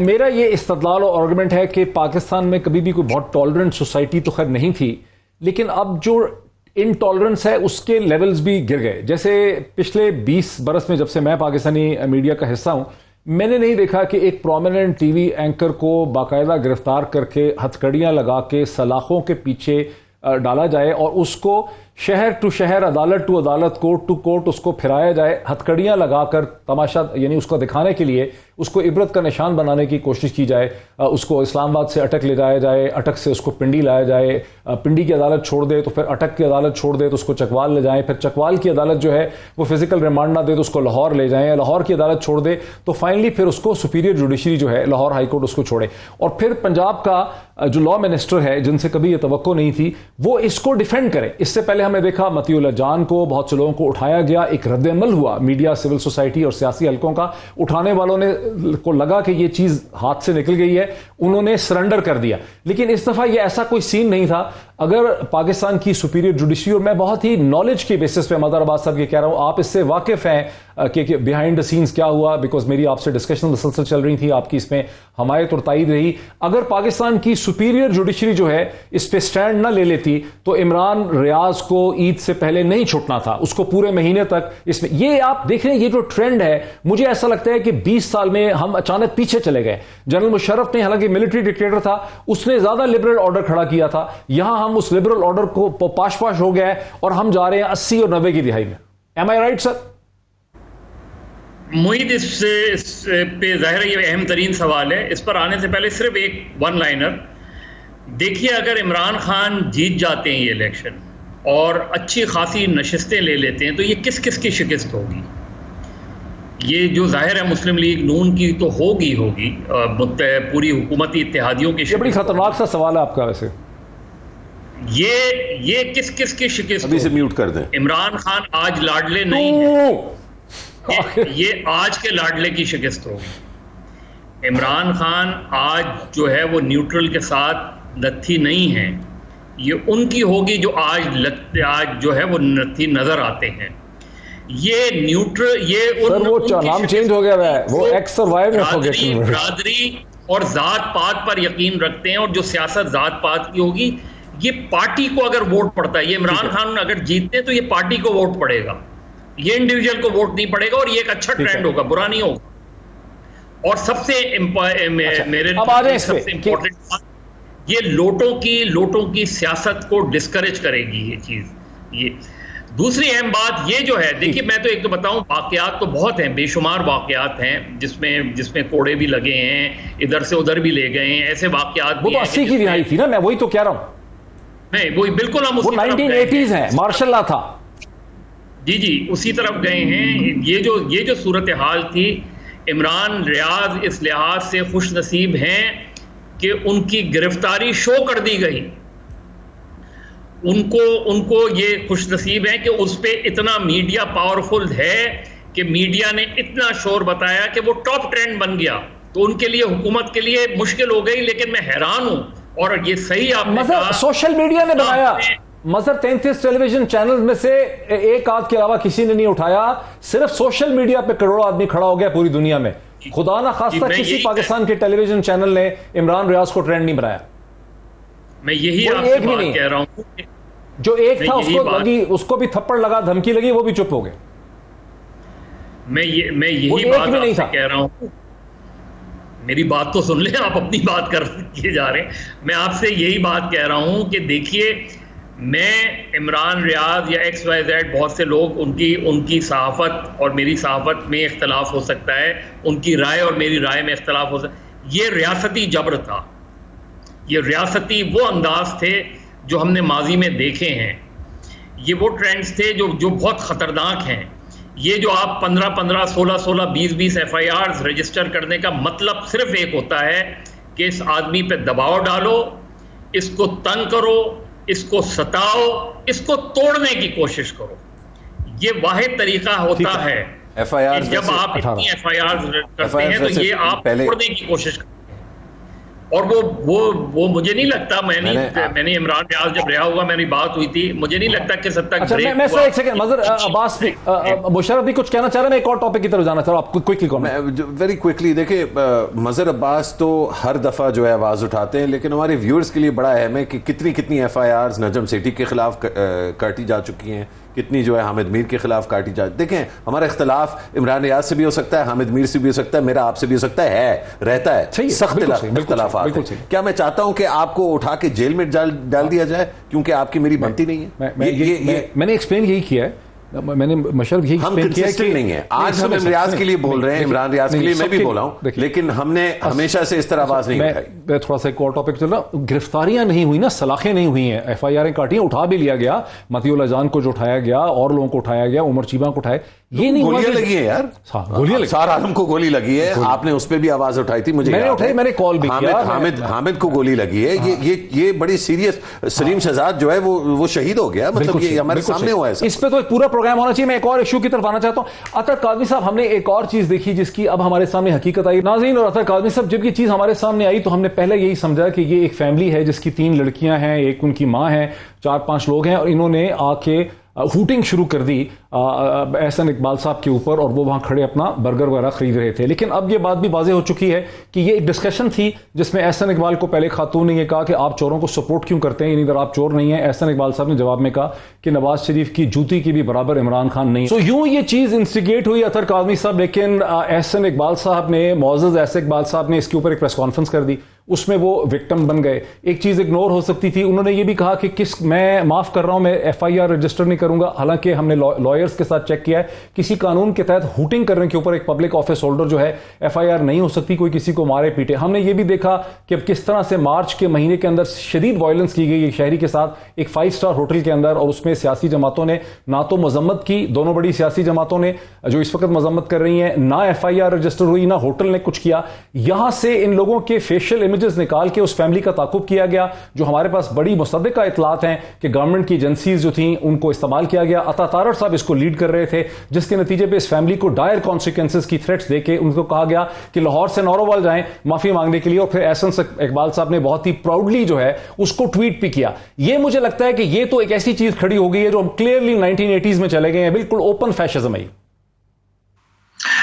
मेरा ये इस्तदलाल और आर्गुमेंट है कि पाकिस्तान में कभी भी कोई बहुत टॉलरेंट सोसाइटी तो खैर नहीं थी, लेकिन अब जो इनटॉलरेंस है उसके लेवल्स भी गिर गए। जैसे पिछले 20 बरस में जब से मैं पाकिस्तानी मीडिया का हिस्सा हूं, मैंने नहीं देखा कि एक प्रोमिनेंट टीवी एंकर को बाकायदा गिरफ्तार करके हथकड़ियां लगा के सलाखों के पीछे डाला जाए और उसको शहर टू शहर, अदालत टू अदालत, कोर्ट टू कोर्ट उसको फिराया जाए, हथकड़ियां लगाकर तमाशा यानी उसको दिखाने के लिए, उसको इबरत का निशान बनाने की कोशिश की जाए। उसको इस्लामाबाद से अटक ले जाया जाए, अटक से उसको पिंडी लाया जाए, पिंडी की अदालत छोड़ दे तो फिर अटक की अदालत छोड़ दे तो उसको चकवाल ले जाए, फिर चकवाल की अदालत जो है वो फिजिकल रिमांड ना दे तो उसको लाहौर ले जाएं, लाहौर की अदालत छोड़ दे तो फाइनली फिर उसको सुपीरियर जुडिशरी जो है लाहौर हाईकोर्ट उसको छोड़े। और फिर पंजाब का जो लॉ मिनिस्टर है, जिनसे कभी ये तवक्को नहीं थी, वो इसको डिफेंड करे। इससे पहले हमने देखा मतीउल्लाह जान को, बहुत से लोगों को उठाया गया, एक रद्द-ए-अमल हुआ मीडिया, सिविल सोसाइटी और सियासी हलकों का। उठाने वालों ने को लगा कि ये चीज हाथ से निकल गई है, उन्होंने सरेंडर कर दिया। लेकिन इस दफा ये ऐसा कोई सीन नहीं था। अगर पाकिस्तान की सुपीरियर जुडिशरी, और मैं बहुत ही नॉलेज के बेसिस पे मदर अब्बास साहब ये कह रहा हूं, आप इससे वाकिफ हैं कि बिहाइंड द सीन्स क्या हुआ, बिकॉज मेरी आपसे डिस्कशन मुसलसल चल रही थी, आपकी इसमें हमायत और तायद रही। अगर पाकिस्तान की सुपीरियर जुडिशरी जो है इस पे स्टैंड ना ले लेती तो इमरान रियाज को ईद से पहले नहीं छुटना था, उसको पूरे महीने तक इसमें। ये आप देख रहे हैं, ये जो ट्रेंड है, मुझे ऐसा लगता है कि 20 साल में हम अचानक पीछे चले गए। जनरल मुशर्रफ ने, हालांकि मिलिट्री डिक्टेटर था, उसने ज्यादा लिबरल ऑर्डर खड़ा किया था। यहां हम उस लिबरल ऑर्डर को पाश हो गया है और हम जा रहे हैं 80 और 90 की दिहाई में। एम आई राइट सर? मुहीद, इस पे जाहिर है ये अहम तरीन सवाल है। इस पर आने से पहले सिर्फ एक वन लाइनर देखिए, अगर इमरान खान जीत जाते हैं ये इलेक्शन और अच्छी खासी नशिस्तें ले लेते हैं तो ये किस किस की शिकस्त होगी? ये जो जाहिर है मुस्लिम लीग नून की तो होगी पूरी हुकूमती इत्तेहादियों की। ये बड़ी खतरनाक सा सवाल है आपका वैसे। ये किस किस की शिकस्त? अभी से म्यूट कर दें। इमरान खान आज लाडले नहीं है, ये आज के लाडले की शिकस्त होगी। इमरान खान आज जो है वो न्यूट्रल के साथ नत्थी नहीं है, ये उनकी होगी जो आज जो है वो नत्थी नजर आते हैं। ये न्यूट्रल, ये सर वो नाम चेंज हो गया है, वो एक्स और वाई में हो गया। बरादरी और जात पात पर यकीन रखते हैं, और जो सियासत जात पात की होगी, ये पार्टी को अगर वोट पड़ता है, ये इमरान खान अगर जीतते हैं तो ये पार्टी को वोट पड़ेगा, ये इंडिविजुअल को वोट नहीं पड़ेगा, और ये एक अच्छा ट्रेंड होगा, बुरा नहीं होगा। और सबसे मेरे सबसे इंपॉर्टेंट बात, ये लोटों की सियासत को डिस्करेज करेगी ये चीज। ये दूसरी अहम बात ये जो है, देखिए मैं तो एक तो बताऊं, वाकयात तो बहुत हैं, बेशुमार वाकयात हैं जिसमें कोड़े भी लगे हैं, इधर से उधर भी ले गए हैं, ऐसे वाकयात वो तो 80 की रिहाई थी ना, मैं वही तो कह रहा हूं। नहीं, वही बिल्कुल हम वो 1980s है, मार्शल लॉ था। जी उसी तरफ गए हैं। ये जो सूरत हाल थी, इमरान रियाज इस लिहाज से खुश नसीब हैं कि उनकी गिरफ्तारी शो कर दी गई। उनको ये खुश नसीब है कि उस पे इतना मीडिया पावरफुल है कि मीडिया ने इतना शोर बताया कि वो टॉप ट्रेंड बन गया। तो उनके लिए, हुकूमत के लिए मुश्किल हो गई। लेकिन मैं हैरान हूं, और ये सही आपने कहा, सोशल मीडिया ने बनाया। मजर 33 टेलीविजन चैनल में से एक आध के अलावा किसी ने नहीं उठाया, सिर्फ सोशल मीडिया पे करोड़ों आदमी खड़ा हो गया पूरी दुनिया में। खुदा ना खास्ता किसी पाकिस्तान के टेलीविजन चैनल ने इमरान रियाज को ट्रेंड नहीं बनाया। मैं यही आपसे बात कह रहा हूं। जो एक था उसको भी थप्पड़ लगा, धमकी लगी, वो भी चुप हो गए। मैं यही बात आपसे कह रहा हूं। मेरी बात तो सुन ले, आप अपनी बात किए जा रहे हैं। मैं आपसे यही बात कह रहा हूं कि देखिए, मैं इमरान रियाज या XYZ, बहुत से लोग उनकी सहाफत और मेरी सहाफत में इख्तलाफ हो सकता है, उनकी राय और मेरी राय में इख्तलाफ हो सकता है। ये रियासती जबर था, ये रियासती वो अंदाज थे जो हमने माजी में देखे हैं। ये वो ट्रेंड्स थे जो बहुत ख़तरनाक हैं। ये जो आप 15-15, 16-16, 20-20 FIRs रजिस्टर करने का मतलब सिर्फ एक होता है कि इस आदमी पे दबाव डालो, इसको तंग करो, इसको सताओ, इसको तोड़ने की कोशिश करो। ये वाहिद तरीका होता है। FIRs जब आप इतनी FIRs करते हैं तो ये आप तोड़ने की कोशिश करते हैं। और वो मुझे नहीं लगता, मैंने इमरान रियाज जब रिहा हुआ मेरी बात हुई थी, मुझे नहीं लगता कि सत्ता अच्छा, मैं सर एक सेकंड, मजहर अब्बास भी मुशर्रफ भी कुछ कहना चाह रहे हैं, मैं एक और टॉपिक की तरफ जाना चाह रहा हूं, आप क्विकली कमेंट। वेरी क्विकली देखिए, मजहर अब्बास तो हर दफा जो है आवाज उठाते हैं, लेकिन हमारे व्यूअर्स के लिए बड़ा अहम है कि कितनी FIRs नजम सेठी के खिलाफ काटी जा चुकी हैं, कितनी जो है हामिद मीर के खिलाफ काटी जा। देखें, हमारा इख्तलाफ इमरान रियाज से भी हो सकता है, हामिद मीर से भी हो सकता है, मेरा आपसे भी हो सकता है रहता है, सख्त इख्तलाफात है। क्या मैं चाहता हूं कि आपको उठा के जेल में डाल दिया जाए क्योंकि आपकी मेरी बनती नहीं है? मैंने एक्सप्लेन यही किया है, मैंने मुशर्रफ यही हम कंसिस्टेंट नहीं है। आज हम रियाज के लिए बोल रहे हैं, इमरान रियाज के लिए मैं भी बोला हूं, लेकिन हमने हमेशा से इस तरह आवाज नहीं उठाई। मैं थोड़ा सा एक और टॉपिक चल रहा, गिरफ्तारियां नहीं हुई ना, सलाखें नहीं हुई हैं, FIR काटी, उठा भी लिया गया, मतियुल अजान को जो उठाया गया और लोगों को उठाया गया, उमर चीबा को उठाया, ये नहीं गोलियां लगी है यार, गोलियां लगी, सार आलम को गोली लगी है, आपने उस पर भी आवाज उठाई थी, मुझे मैंने उठाई, मैंने कॉल भी किया, हामिद को गोली लगी है, ये बड़ी सीरियस। सलीम शहजाद जो है वो शहीद हो गया, मतलब ये हमारे सामने हुआ है। इस पे तो एक पूरा प्रोग्राम होना चाहिए। मैं एक और इशू की तरफ आना चाहता हूं। अतर काज़मी साहब, हमने एक और चीज देखी जिसकी अब हमारे सामने हकीकत आई। नाज़रीन और अतर काज़मी साहब, जब ये चीज हमारे सामने आई तो हमने पहले यही समझा कि ये एक फैमिली है जिसकी 3 लड़कियां हैं, एक उनकी मां है, 4-5 लोग हैं, और इन्होंने आके हूटिंग शुरू कर दी एहसन इकबाल साहब के ऊपर, और वो वहां खड़े अपना बर्गर वगैरह खरीद रहे थे। लेकिन अब ये बात भी वाज़ेह हो चुकी है कि ये एक डिस्कशन थी जिसमें एहसन इकबाल को पहले खातून ने यह कहा कि आप चोरों को सपोर्ट क्यों करते हैं, इधर आप चोर नहीं है। एहसन इकबाल साहब ने जवाब में कहा कि नवाज शरीफ की जूती की भी बराबर इमरान खान नहीं। तो यूं ये चीज इंस्टिगेट हुई अतर काज़मी साहब, लेकिन एहसन इकबाल साहब ने, मुअज़्ज़ज़ एहसन इकबाल साहब ने इसके ऊपर एक प्रेस कॉन्फ्रेंस कर दी, उसमें वो विक्टिम बन गए। एक चीज इग्नोर हो सकती थी, उन्होंने ये भी कहा कि मैं माफ कर रहा हूं, मैं FIR रजिस्टर नहीं करूंगा। हालांकि हमने लॉयर्स के साथ चेक किया है, किसी कानून के तहत हूटिंग करने के ऊपर एक पब्लिक ऑफिस होल्डर जो है FIR नहीं हो सकती, कोई किसी को मारे पीटे। हमने ये भी देखा कि अब किस तरह से मार्च के महीने के अंदर शदीद वायलेंस की गई एक शहरी के साथ एक 5 स्टार होटल के अंदर, और उसमें सियासी जमातों ने ना तो मजम्मत की, दोनों बड़ी सियासी जमातों ने जो इस वक्त मजम्मत कर रही हैं, ना FIR रजिस्टर हुई, ना होटल ने कुछ किया। यहां से इन लोगों के फेशियल इमेजेस निकाल के फैमिली का ताकुब किया गया, जो हमारे पास बड़ी मुसद्दिका इतलात हैं कि गवर्नमेंट की एजेंसीज जो थी उनको इस्तेमाल किया गया। अता तारड़ साहब इसको लीड कर रहे थे, जिसके नतीजे पे इस फैमिली को डायर कॉन्सिक्वेंसेस की थ्रेट्स देके उनको कहा गया कि लाहौर से नौरोवाल जाएं माफी मांगने के लिए। और फिर एहसन इकबाल साहब ने बहुत ही प्राउडली जो है उसको ट्वीट भी किया। ये मुझे लगता है कि ये तो एक ऐसी चीज खड़ी हो गई है जो क्लियरली 1980s में चले गए हैं, बिल्कुल ओपन फैशिज्म है।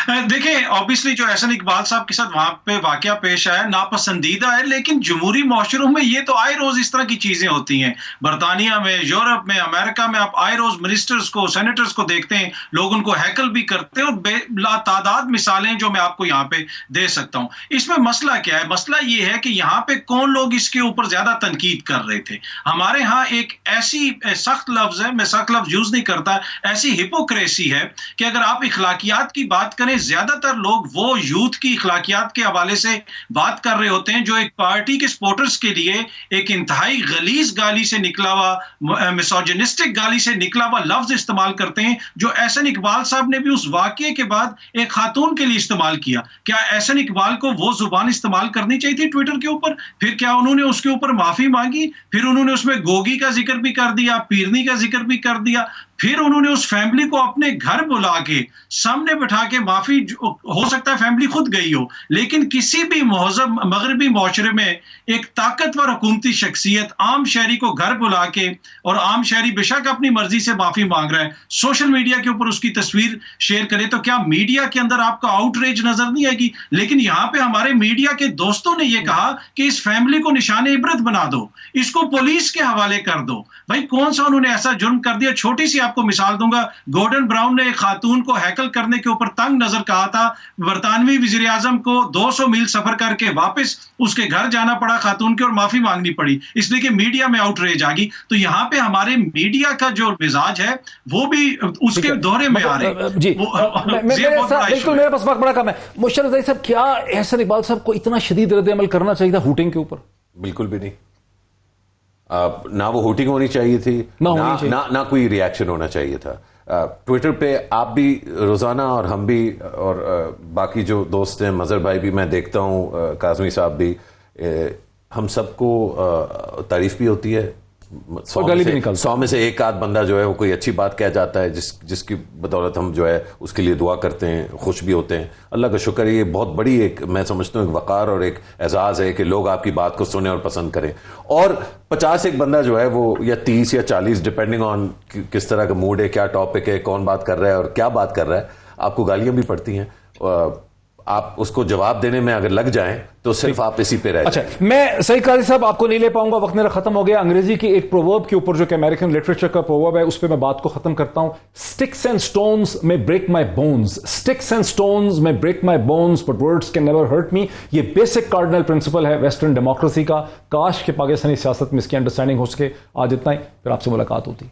देखिए, ऑब्वियसली जो एहसन इकबाल साहब के साथ वहां पे वाकया पेश आया नापसंदीदा है, लेकिन जमहूरी माशरों में ये तो आए रोज इस तरह की चीजें होती हैं। बरतानिया में, यूरोप में, अमेरिका में आप आए रोज मिनिस्टर्स को, सेनेटर्स को देखते हैं, लोग उनको हैकल भी करते हैं, और बेलातादाद मिसालें जो मैं आपको यहाँ पे दे सकता हूँ। इसमें मसला क्या है? मसला ये है कि यहाँ पे कौन लोग इसके ऊपर ज्यादा तनकीद कर रहे थे। हमारे यहाँ एक ऐसी सख्त लफ्ज है, मैं सख्त लफ्ज यूज नहीं करता, ऐसी हिपोक्रेसी है कि अगर आप इखलाकियात की बात करें, ज्यादातर लोग वो यूथ की इखलाकियात के हवाले से बात कर रहे होते हैं जो एक पार्टी के सपोर्टर्स के लिए एक इंतहाई गलीज गाली से निकला हुआ, मिसोजिनिस्टिक गाली से निकला हुआ लफ्ज इस्तेमाल करते हैं, जो एहसन इकबाल साहब ने भी उस वाकये के बाद एक खातून के लिए इस्तेमाल किया। क्या एहसन इकबाल को वो जुबान इस्तेमाल करनी चाहिए थी ट्विटर के ऊपर? फिर क्या उन्होंने उसके ऊपर माफी मांगी? फिर उन्होंने उसमें गोगी का जिक्र भी कर दिया, पीरनी का जिक्र भी कर दिया, फिर उन्होंने उस फैमिली को अपने घर बुला के सामने बिठा के माफी, हो सकता है फैमिली खुद गई हो, लेकिन किसी भी महजब मगरबी माशरे में एक ताकतवर हुकूमती शख्सियत आम शहरी को घर बुला के, और आम शहरी बेशक अपनी मर्जी से माफी मांग रहा है, सोशल मीडिया के ऊपर उसकी तस्वीर शेयर करे, तो क्या मीडिया के अंदर आपको आउटरीच नजर नहीं आएगी? लेकिन यहां पे हमारे मीडिया के दोस्तों ने यह कहा कि इस फैमिली को निशाने इबरत बना दो, इसको पुलिस के हवाले कर दो। भाई कौन सा उन्होंने ऐसा जुर्म कर दिया? छोटी सी आपको मिसाल दूंगा, गॉर्डन ब्राउन ने एक खातून को हैकल करने के ऊपर तंग नजर कहा था, बरतानवी वजीर आजम को 200 मील सफर करके वापस उसके घर जाना पड़ा खातून के, और माफी मांगनी पड़ी, इसलिए कि मीडिया में आउटरीच आ गई। तो यहां पे हमारे मीडिया का जो मिजाज है वो भी उसके दौरे में आ रहे हैं। जी, बिल्कुल, मेरे पास वक्त बड़ा कम है। मुशर्रफ साहब, क्या एहसन इकबाल साहब को इतना शदीद रद्द-ए-अमल करना चाहिए था हूटिंग के ऊपर? बिल्कुल भी नहीं। ना वो हूटिंग होनी चाहिए थी, ना कोई रिएक्शन होना चाहिए था। ट्विटर पे आप भी रोजाना, और हम भी, और बाकी जो दोस्त हैं, मजहर भाई भी मैं देखता हूँ, काज़मी साहब भी, हम सबको तारीफ भी होती है, गाली भी निकलती। 100 में से एक आध बंदा जो है वो कोई अच्छी बात कह जाता है जिसकी बदौलत हम जो है उसके लिए दुआ करते हैं, खुश भी होते हैं। अल्लाह का शुक्र है, ये बहुत बड़ी एक मैं समझता हूँ एक वकार और एक एजाज है कि लोग आपकी बात को सुने और पसंद करें। और 50 एक बंदा जो है वो या 30 या 40 डिपेंडिंग ऑन किस तरह का मूड है, क्या टॉपिक है, कौन बात कर रहा है और क्या बात कर रहा है, आपको गालियां भी पड़ती हैं। आप उसको जवाब देने में अगर लग जाएं तो सिर्फ आप इसी पे रह अच्छा, मैं सही काजी साहब आपको नहीं ले पाऊंगा, वक्त मेरा खत्म हो गया। अंग्रेजी की एक प्रोवर्ब के ऊपर जो कि अमेरिकन लिटरेचर का प्रोवर्ब है उस पर मैं बात को खत्म करता हूं। Sticks and stones may break my bones, sticks and stones may break my bones but words can never hurt me. ये बेसिक कार्डिनल प्रिंसिपल है वेस्टर्न डेमोक्रेसी का। काश के पाकिस्तानी सियासत में इसकी अंडरस्टैंडिंग हो सके। आज इतना ही, फिर आपसे मुलाकात होती।